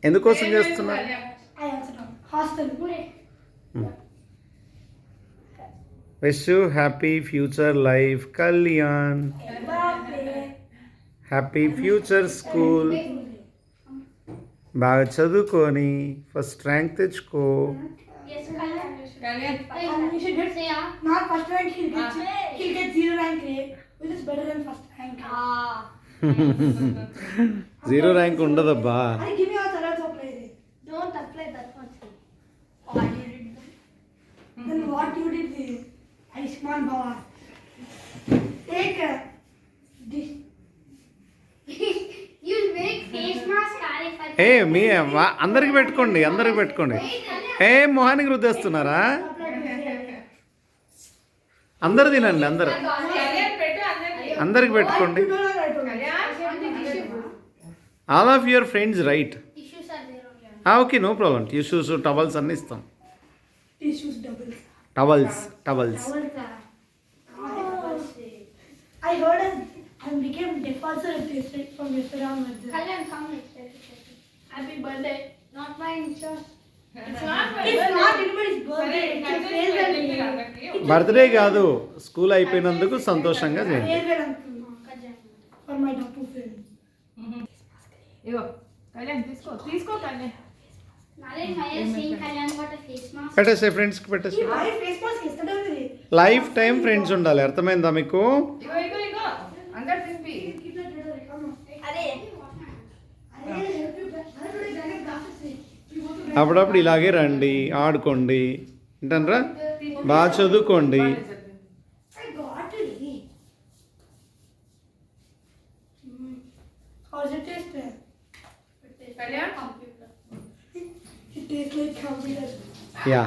ఎందుకోసం చేస్తున్నారు? Wish you happy future life Kalyan, happy future school, బాగా చదువుకొని ఫస్ట్ ర్యాంక్ తెచ్చుకో. Not first rank, he'll get 0 rank, which is better than first rank. Zero rank ఉండదబ్బా. Give me also, let's apply it. Don't apply that much. Then what you did is, Aishman Baba. Take this. You make face mask, ఏ మీ అందరికి పెట్టుకోండి, అందరికి పెట్టుకోండి. ఏ మొహానికి రుద్దేస్తున్నారా? అందరు తినండి, అందరికి పెట్టుకోండి. All of your friends right? Okay, no problem. Tissues, towels అన్నీ ఇస్తాం. Towels. I heard I became deaf also from yesterday onwards. Kalyan, come next day. Happy birthday. Not mine, sure. It's not anybody's birthday. It's your farewell. Birthday కాదు, school అయిపోయినందుకు సంతోషంగా చేయండి. Farewell uncle. For my doctor friend. ఇగో కళ్యాణ్ తీసుకో Kalyan. Nalen, I have seen Kalyan got a face mask. పెట్టేసే ఫ్రెండ్స్కి పెట్టేసి. My face mask yesterday only. Life time friends ఉండాలి, అర్థమైందా మీకు? ఇగో అందరు తినిపి. అప్పుడప్పుడు ఇలాగే రండి, ఆడుకోండి, వింటారా? బాగా చదువుకోండి. I got it. How's it taste? Kalyan It tastes like computer. Yeah,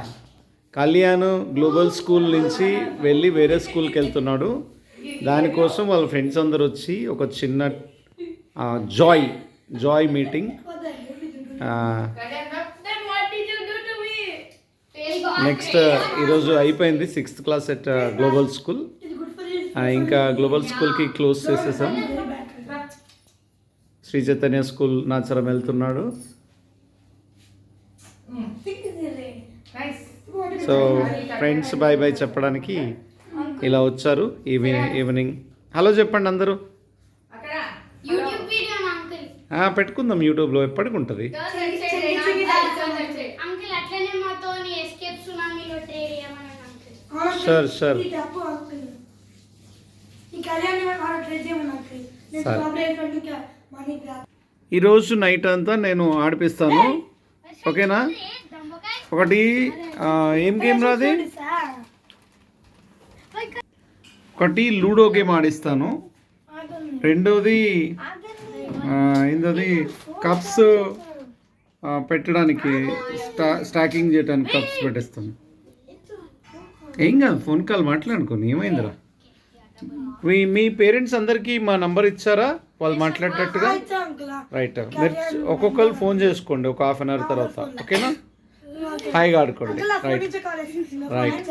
Kalyan global school నుంచి వెళ్ళి వేరే స్కూల్కి వెళ్తున్నాడు. దానికోసం వాళ్ళ ఫ్రెండ్స్ అందరు వచ్చి ఒక చిన్న joy meeting. What the hell did you do? Kalyan then what did you do to me? Next ఈరోజు అయిపోయింది 6th class at global school. It's good for you. ఇంకా గ్లోబల్ స్కూల్కి క్లోజ్ చేసేసాం. Very bad. Shri Chaitanya school Nacharam వెళ్తున్నాడు. Think is it? Nice. So friends bye bye చెప్పడానికి ఇలా వచ్చారు. Evening hello చెప్పండి అందరూ. అక్కడ YouTube video na uncle. పెట్టుకుందాం యూట్యూబ్లో, ఎప్పటికి ఉంటుంది. Uncle అట్లనే మాతోని escape tsunami లో ట్రేడ్ చేయమన్నాడు uncle. Sure. ఈ డబ్బు అంకుల్ ఈ కళ్యాణ్ వాడు ట్రై చేయమని అంకుల్. నేను సరే. ప్రాబ్లం ఏంటంటే మనీ గ్రాప్. ఈరోజు నైట్ అంతా నేను ఆడిపిస్తాను, ఓకేనా? ఒకటి ఏం గేమ్ రాది, ఒకటి లూడో గేమ్ ఆడిస్తాను. రెండోది ఏంటది, కప్స్ పెట్టడానికి స్టాకింగ్ చేయడానికి కప్స్ పెట్టేస్తాను. ఏం కాదు, ఫోన్ కాల్ మాట్లాడుకోండి, ఏమైందిరా? మీ పేరెంట్స్ అందరికీ మా నంబర్ ఇచ్చారా వాళ్ళు మాట్లాడేటట్టుగా? రైట్, మీరు ఒక్కొక్కరు ఫోన్ చేసుకోండి ఒక హాఫ్ అన్ అవర్ తర్వాత, ఓకేనా? హాయిగా ఆడుకోండి. రైట్.